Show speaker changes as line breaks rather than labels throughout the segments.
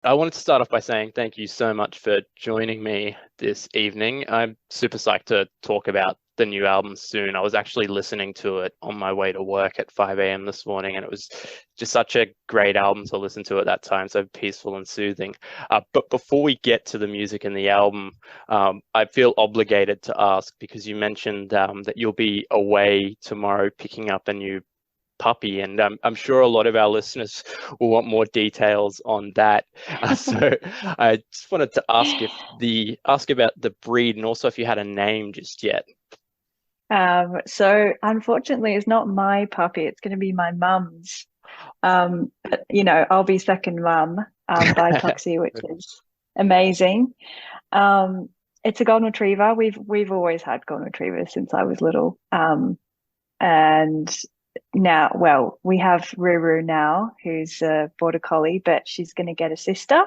I wanted to start off by saying thank you so much for joining me this evening. I'm super psyched to talk about the new album soon. I was actually listening to it on my way to work at 5 a.m. this morning, and it was just such a great album to listen to at that time, so peaceful and soothing. But before we get to the music and the album, I feel obligated to ask because you mentioned that you'll be away tomorrow picking up a new puppy, and I'm sure a lot of our listeners will want more details on that. So I just wanted to ask about the breed and also if you had a name just yet.
So unfortunately, it's not my puppy. It's going to be my mum's. But, I'll be second mum by proxy, which is amazing. It's a golden retriever. We've always had golden retrievers since I was little. And now, well, we have Ruru now, who's a border collie, but she's going to get a sister,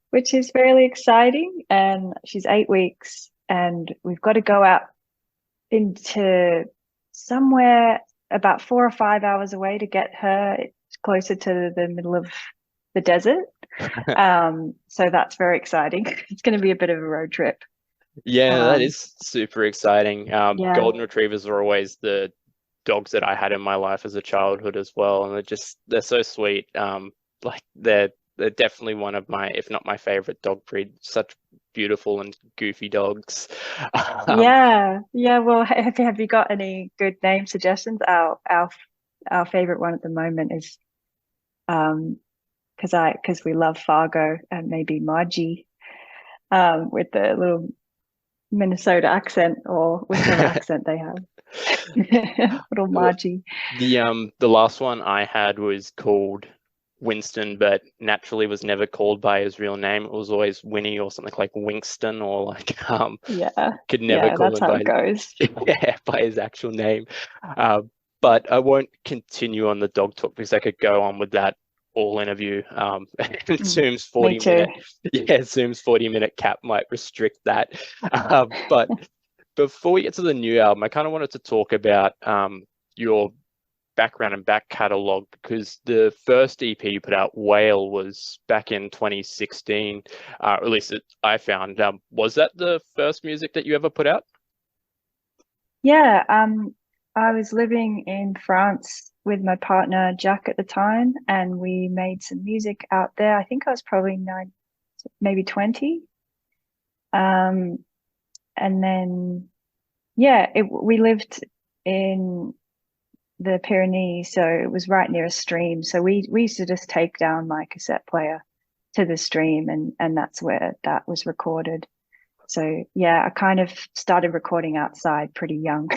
which is fairly exciting. And she's 8 weeks, and we've got to go out into somewhere about 4 or 5 hours away to get her closer to the middle of the desert. So that's very exciting. It's going to be a bit of a road trip.
Yeah, that
Um,
is super exciting.
yeah,
Golden retrievers are always the dogs that I had in my life as a childhood as well, and they're so sweet. Like they're definitely one of my, if not my favorite dog breed. Such beautiful and goofy dogs. Um,
yeah. Well, have you got any good name suggestions? Our favorite one at the moment is um because we love Fargo and maybe Margie with the little Minnesota accent or whichever accent they have. Little Margie.
the last one I had was called Winston, but naturally was never called by his real name. It was always Winnie or something like Wingston, or like
Yeah.
could never
Yeah,
call
that's
him
how
by
it goes.
yeah, by his actual name. Uh, but I won't continue on the dog talk because I could go on with that all interview.
Mm,
Zoom's
me
40
too.
minute, yeah, Zoom's 40-minute cap might restrict that. But before we get to the new album, I kind of wanted to talk about your background and back catalogue because the first EP you put out, Whale, was back in 2016, or at least I found. Was that the first music that you ever put out?
Yeah, I was living in France with my partner Jack at the time, and we made some music out there. I think I was probably nine, maybe 20. Um, and then yeah, we lived in the Pyrenees, so it was right near a stream. So we used to just take down my cassette player to the stream, and that's where that was recorded. So yeah, I kind of started recording outside pretty young.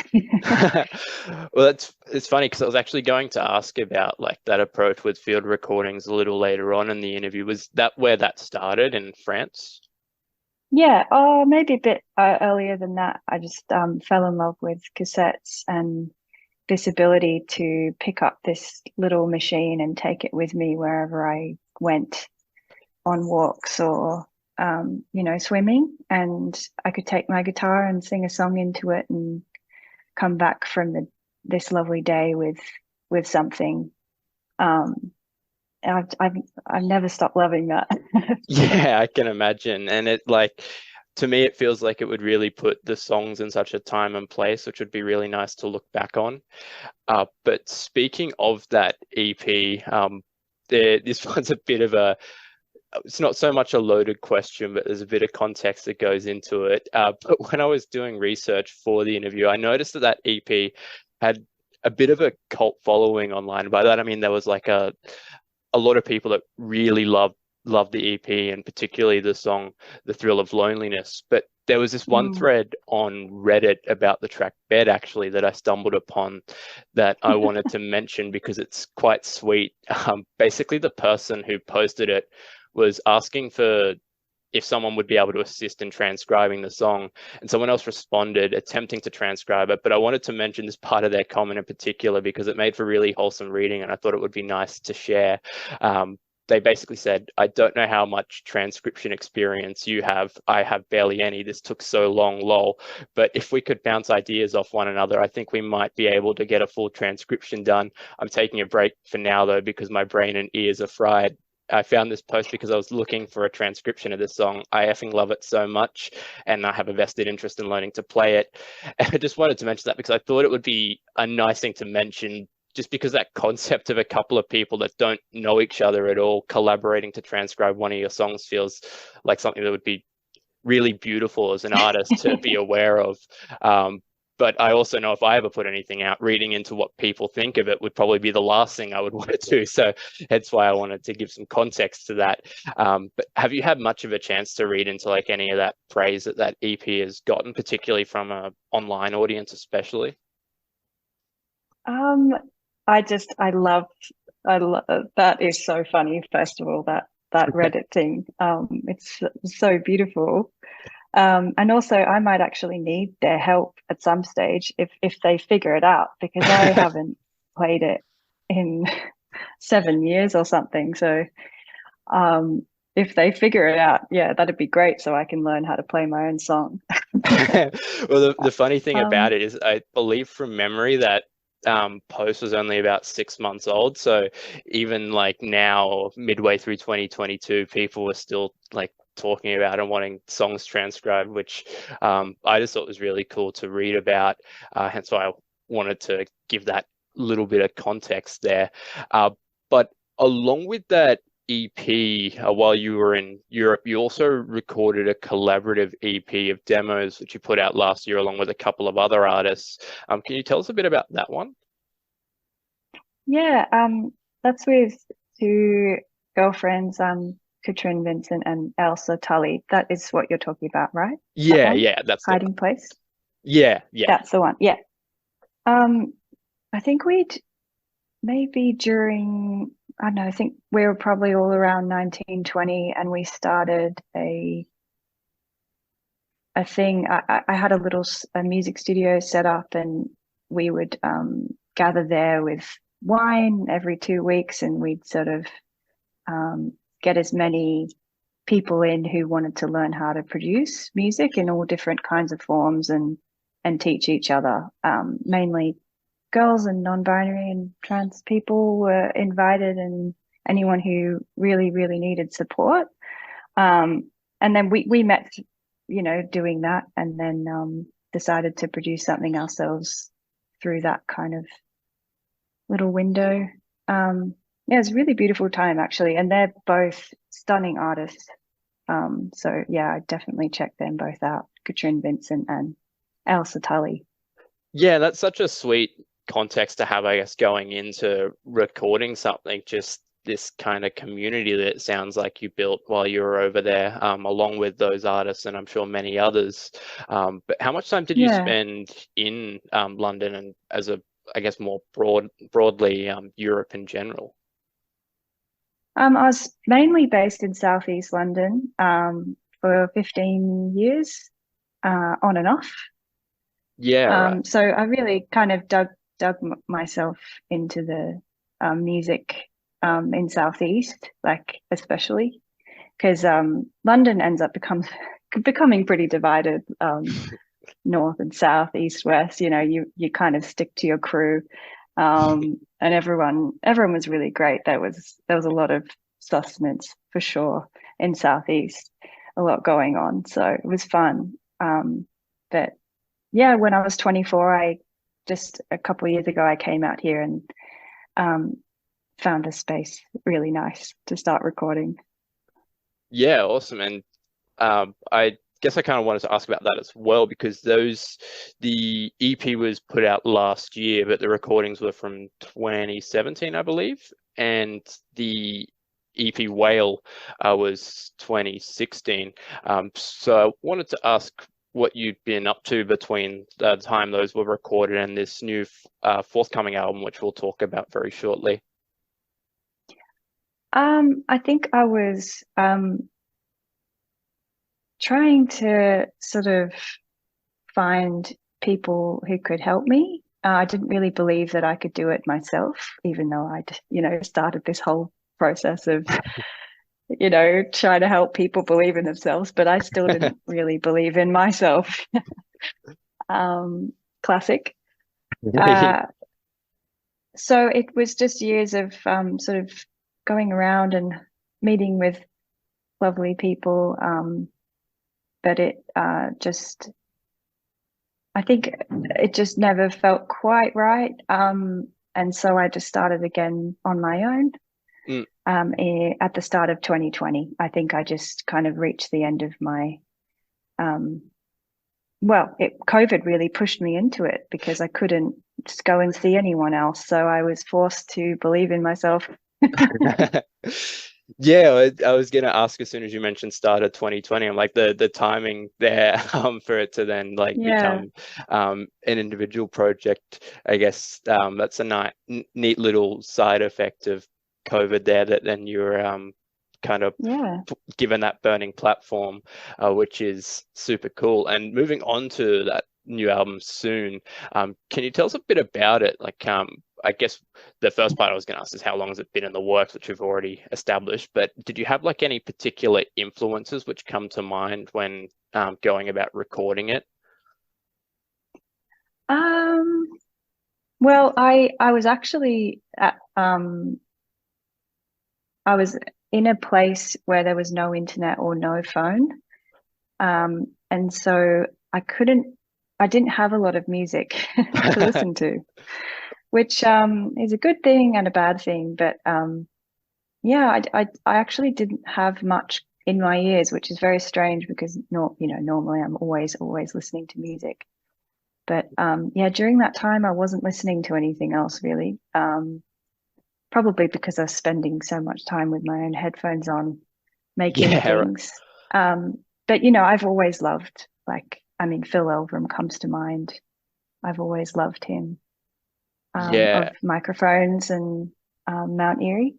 Well, it's funny because I was actually going to ask about like that approach with field recordings a little later on in the interview. Was that where that started in France?
Yeah, oh, maybe a bit earlier than that. I just fell in love with cassettes and this ability to pick up this little machine and take it with me wherever I went on walks or swimming. And I could take my guitar and sing a song into it and come back from this lovely day with something. Um, I've never stopped loving that.
Yeah, I can imagine. And it like to me it feels like it would really put the songs in such a time and place, which would be really nice to look back on. But speaking of that EP, this one's a bit of a, it's not so much a loaded question, but there's a bit of context that goes into it. But when I was doing research for the interview, I noticed that that EP had a bit of a cult following online. By that, I mean there was like a lot of people that really loved the EP and particularly the song "The Thrill of Loneliness." But there was this one
Mm.
thread on Reddit about the track "Bed" actually that I stumbled upon that I wanted to mention because it's quite sweet. Basically, the person who posted it was asking for if someone would be able to assist in transcribing the song. And someone else responded attempting to transcribe it. But I wanted to mention this part of their comment in particular because it made for really wholesome reading and I thought it would be nice to share. They basically said, I don't know how much transcription experience you have. I have barely any. This took so long, lol. But if we could bounce ideas off one another, I think we might be able to get a full transcription done. I'm taking a break for now, though, because my brain and ears are fried. I found this post because I was looking for a transcription of this song. I effing love it so much, and I have a vested interest in learning to play it. And I just wanted to mention that because I thought it would be a nice thing to mention, just because that concept of a couple of people that don't know each other at all collaborating to transcribe one of your songs feels like something that would be really beautiful as an artist to be aware of. But I also know if I ever put anything out, reading into what people think of it would probably be the last thing I would want to do. So that's why I wanted to give some context to that. But have you had much of a chance to read into like any of that praise that that EP has gotten, particularly from a online audience, especially?
Um, I love that is so funny. First of all, that Reddit thing. It's so beautiful. And also I might actually need their help at some stage if they figure it out, because I haven't played it in 7 years or something. So if they figure it out, yeah, that'd be great, so I can learn how to play my own song.
Well, the funny thing about
Um,
it is I believe from memory that post was only about 6 months old. So even like now, midway through 2022, people were still like talking about and wanting songs transcribed, which I just thought was really cool to read about. Hence why I wanted to give that little bit of context there. But along with that EP, while you were in Europe, you also recorded a collaborative EP of demos, which you put out last year along with a couple of other artists. Can you tell us a bit about that one?
yeah, that's with two girlfriends, Katrin Vincent and Elsa Tully. That is what you're talking about, right? That
Yeah,
one?
yeah, that's the one.
Hiding Place?
Yeah, yeah.
That's the one. Yeah. Um, I think we'd maybe during, I don't know, I think we were probably all around 1920, and we started a thing. I had a little a music studio set up, and we would gather there with wine every 2 weeks, and we'd sort of get as many people in who wanted to learn how to produce music in all different kinds of forms, and teach each other. Mainly girls and non-binary and trans people were invited, and anyone who really, really needed support. And then we met, doing that, and then decided to produce something ourselves through that kind of little window. Yeah, it's a really beautiful time actually, and they're both stunning artists. So yeah, I definitely check them both out, Katrin Vincent and Elsa Tully.
Yeah, that's such a sweet context to have, I guess, going into recording something, just this kind of community that it sounds like you built while you were over there, along with those artists and I'm sure many others. But how much time did you
Yeah.
spend in London and as a, I guess, more broadly, Europe in general?
I was mainly based in Southeast London for 15 years, on and off.
Yeah, right.
So I really kind of dug myself into the music in Southeast, like especially because London ends up becoming pretty divided, north and south, east, west. You kind of stick to your crew, and everyone was really great. There was a lot of sustenance for sure in Southeast, a lot going on, so it was fun. But yeah, when I was 24, I just a couple of years ago I came out here and um, found a space really nice to start recording.
Yeah, awesome. And I guess I kind of wanted to ask about that as well because the EP was put out last year, but the recordings were from 2017, I believe, and the EP Whale was 2016. So I wanted to ask what you'd been up to between the time those were recorded and this new forthcoming album, which we'll talk about very shortly.
I think I was trying to sort of find people who could help me. I didn't really believe that I could do it myself, even though I'd, started this whole process of, trying to help people believe in themselves, but I still didn't really believe in myself. Classic. Uh, so it was just years of sort of going around and, meeting with lovely people. But I think it just never felt quite right. And so I just started again on my own.
Mm.
At the start of 2020, I think I just kind of reached the end of my, COVID really pushed me into it because I couldn't just go and see anyone else. So I was forced to believe in myself.
Yeah, I was gonna ask as soon as you mentioned start of 2020. I'm like the timing there for it to then like
Yeah,
become an individual project. I guess that's a neat little side effect of COVID there that then you're kind of
yeah.
given that burning platform, which is super cool. And moving on to that new album soon, can you tell us a bit about it? Like, I guess the first part I was going to ask is how long has it been in the works, which we've already established. But did you have like any particular influences which come to mind when going about recording it?
Um, well, I was actually I was in a place where there was no internet or no phone. And so I didn't have a lot of music to listen to, which is a good thing and a bad thing. But yeah, I actually didn't have much in my ears, which is very strange because normally I'm always listening to music. But yeah, during that time I wasn't listening to anything else really. Probably because I was spending so much time with my own headphones on making
Yeah,
things. But I've always loved, like, I mean, Phil Elverum comes to mind. I've always loved him,
yeah,
of microphones and Mount Erie.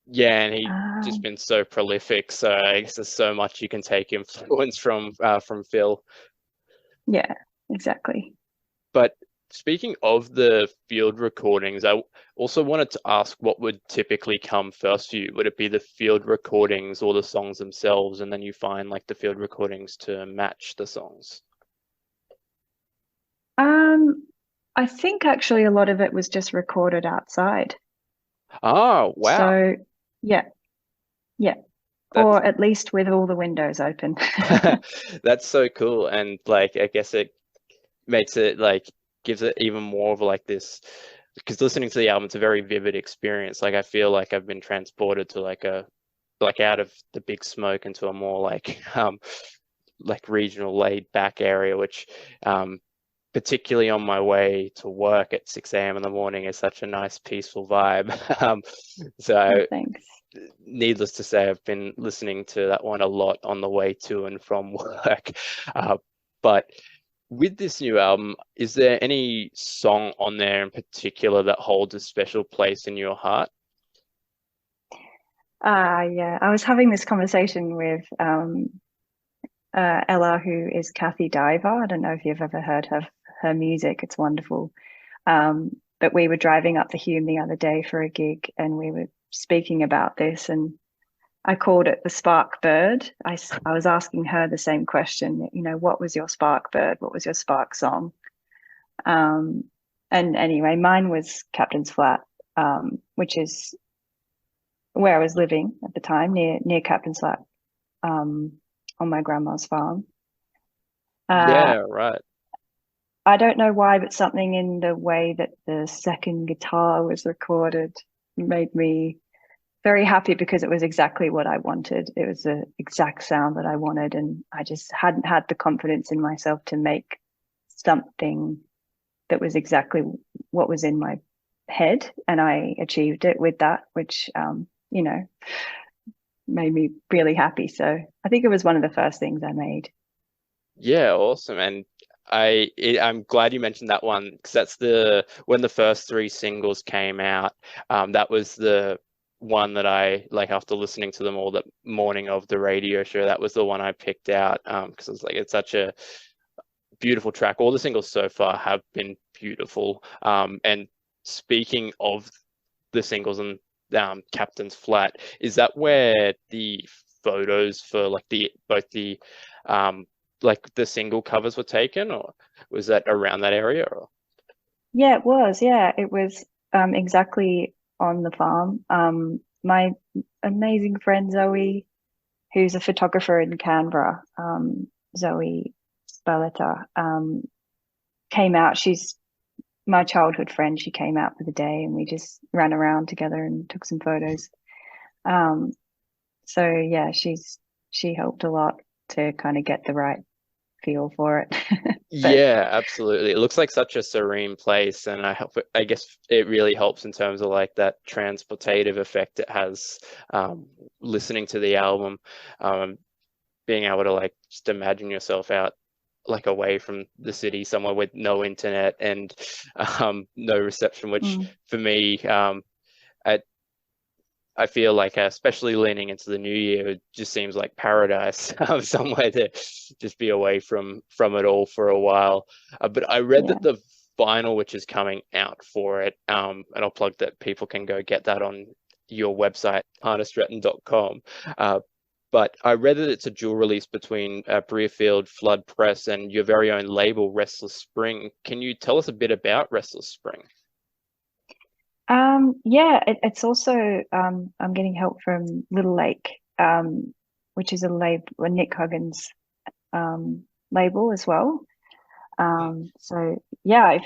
yeah, and he just
Um,
been so prolific. So I guess there's so much you can take influence from Phil.
yeah, exactly.
But speaking of the field recordings, I also wanted to ask what would typically come first for you? Would it be the field recordings or the songs themselves, and then you find like the field recordings to match the songs?
Um, I think actually a lot of it was just recorded outside.
Oh, wow.
So yeah, yeah,
That's
or at least with all the windows open.
that's so cool. And like I guess it makes it like gives it even more of like this because listening to the album, it's a very vivid experience. Like I feel like I've been transported to like out of the big smoke into a more like regional laid back area, which particularly on my way to work at 6 a.m. in the morning is such a nice peaceful vibe.
Oh,
So
thanks.
needless to say, I've been listening to that one a lot on the way to and from work. But with this new album, is there any song on there in particular that holds a special place in your heart?
Yeah, I was having this conversation with Ella, who is Kathy Diver. I don't know if you've ever heard her music. It's wonderful. But we were driving up the Hume the other day for a gig, and we were speaking about this, and I called it the Spark Bird. I was asking her the same question. What was your Spark Bird? What was your Spark song? Um, and anyway, mine was Captain's Flat, which is where I was living at the time, near Captain's Flat, on my grandma's farm. Uh,
Yeah, right.
I don't know why, but something in the way that the second guitar was recorded made me very happy because it was exactly what I wanted. It was the exact sound that I wanted, and I just hadn't had the confidence in myself to make something that was exactly what was in my head, and I achieved it with that, which made me really happy. So I think it was one of the first things I made.
Yeah, awesome. And I'm glad you mentioned that one because that's the when the first three singles came out, that was the one that I like after listening to them all the morning of the radio show, that was the one I picked out because I was like it's such a beautiful track. All the singles so far have been beautiful. And speaking of the singles and Captain's Flat, is that where the photos for like the both the um like the single covers were taken, or was that around that area? Or?
Yeah, it was. Yeah, it was exactly on the farm. my amazing friend Zoe, who's a photographer in Canberra, Zoe Spalletta, came out. She's my childhood friend. She came out for the day and we just ran around together and took some photos. So yeah, she helped a lot to kind of get the right feel for it. But
Yeah, absolutely. It looks like such a serene place, and I guess it really helps in terms of like that transportative effect it has, listening to the album, um, being able to like just imagine yourself out like away from the city, somewhere with no internet and no reception, which for me, I I feel like, especially leaning into the new year, it just seems like paradise, somewhere to just be away from it all for a while. But I read
yeah,
that the vinyl, which is coming out for it, and I'll plug that people can go get that on your website, hanastretton.com. But I read that it's a dual release between Breerfield Flood Press and your very own label, Restless Spring. Can you tell us a bit about Restless Spring?
yeah, it's also I'm getting help from Little Lake, which is a label, a Nick Huggins label as well. So yeah, I've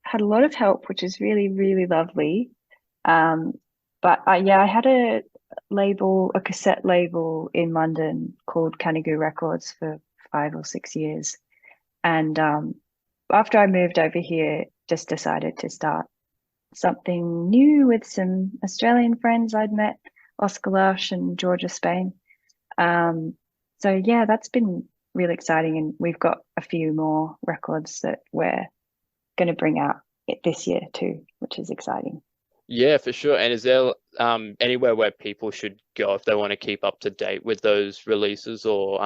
had a lot of help, which is really, really lovely. Um, but yeah, I had a label, a cassette label in London called Canigoo Records for 5 or 6 years. And after I moved over here, just decided to start something new with some Australian friends I'd met, Oscar Lush and Georgia Spain. So yeah, that's been really exciting, and we've got a few more records that we're going to bring out this year too, which is exciting.
Yeah, for sure. And is there anywhere where people should go if they want to keep up to date with those releases, or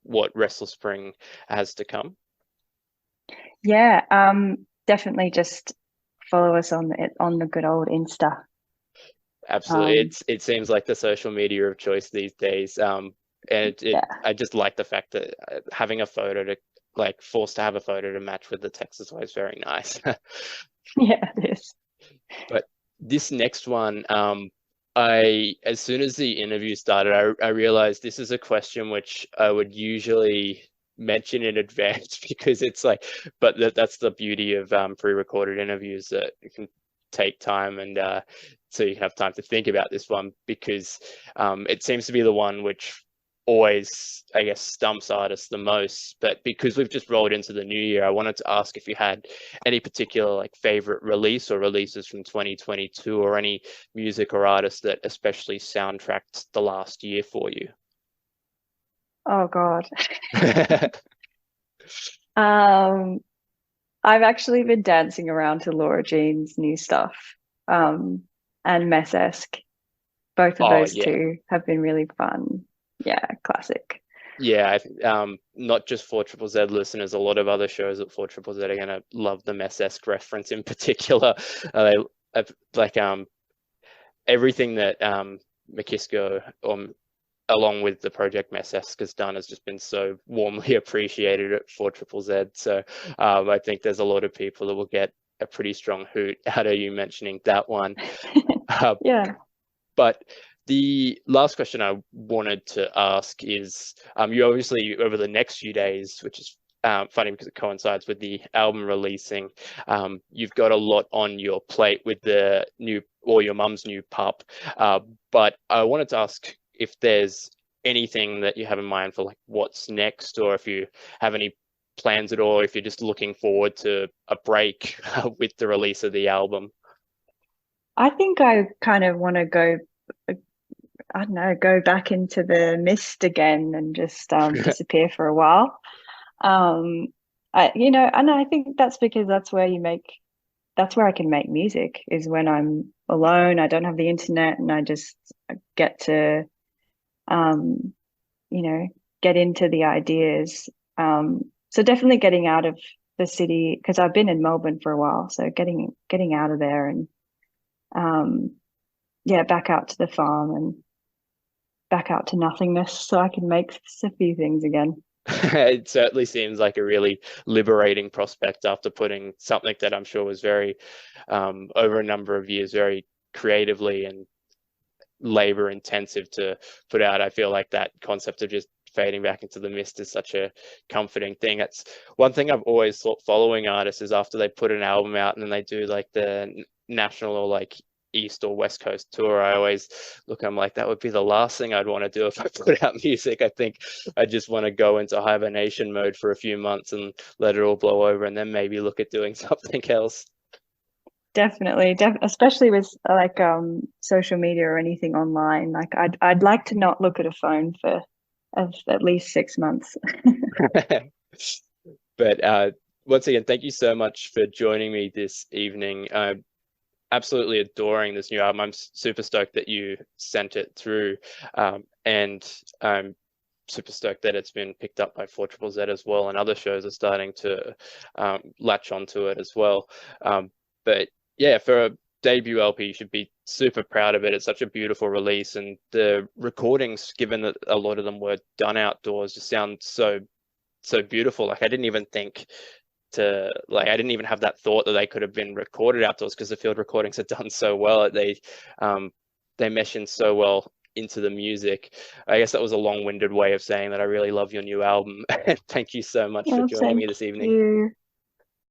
what Restless Spring has to come?
Yeah, definitely just follow us on the good old Insta.
Absolutely.
Um,
It seems like the social media of choice these days. And
yeah,
I just like the fact that having a photo to like forced to have a photo to match with the text is always very nice.
yeah, it is.
But this next one, as soon as the interview started, I realized this is a question which I would usually mention in advance because it's like, but that's the beauty of pre-recorded interviews, that it can take time, and so you have time to think about this one, because it seems to be the one which always, I guess, stumps artists the most. But because we've just rolled into the new year, I wanted to ask if you had any particular like favorite release or releases from 2022, or any music or artists that especially soundtracked the last year for you.
Oh God. Um, I've actually been dancing around to Laura Jean's new stuff, and Mess-esque. Both of
Oh
those
yeah.
two have been really fun. Yeah, classic.
Yeah, not just 4ZZZ listeners, a lot of other shows at 4ZZZ are gonna love the Mess-esque reference in particular. They like everything that Makisco, along with the project Mess-esque, has done has just been so warmly appreciated at 4ZZZ. So I think there's a lot of people that will get a pretty strong hoot out of you mentioning that one.
Yeah.
But the last question I wanted to ask is, you obviously, over the next few days, which is funny because it coincides with the album releasing, you've got a lot on your plate with the new, or your mum's new pup. But I wanted to ask if there's anything that you have in mind for like what's next, or if you have any plans at all, if you're just looking forward to a break with the release of the album.
I think I kind of want to go, I don't know, go back into the mist again and just disappear for a while. Um, and I think that's because that's where I can make music, is when I'm alone. I don't have the internet, and I just get to, um, you know, get into the ideas. So definitely getting out of the city, because I've been in Melbourne for a while. So getting out of there and um, yeah, back out to the farm and back out to nothingness, so I can make a few things again.
It certainly seems like a really liberating prospect after putting something that I'm sure was very, over a number of years, very creatively and labor intensive to put out. I feel like that concept of just fading back into the mist is such a comforting thing. That's one thing I've always thought following artists is after they put an album out and then they do like the national or like East or West Coast tour, I always look, I'm like, that would be the last thing I'd want to do if I put out music. I think I just want to go into hibernation mode for a few months and let it all blow over, and then maybe look at doing something else.
Definitely, especially with like social media or anything online. Like I'd like to not look at a phone for at least 6 months.
But once again, thank you so much for joining me this evening. Absolutely adoring this new album. I'm super stoked that you sent it through, and I'm super stoked that it's been picked up by 4ZZZ as well, and other shows are starting to latch onto it as well. But yeah, for a debut LP, you should be super proud of it. It's such a beautiful release, and the recordings, given that a lot of them were done outdoors, just sound so beautiful. Like I didn't even have that thought that they could have been recorded outdoors, because the field recordings are done so well. They mesh in so well into the music. I guess that was a long-winded way of saying that I really love your new album. Thank you so much for
Well,
joining me this evening.
you.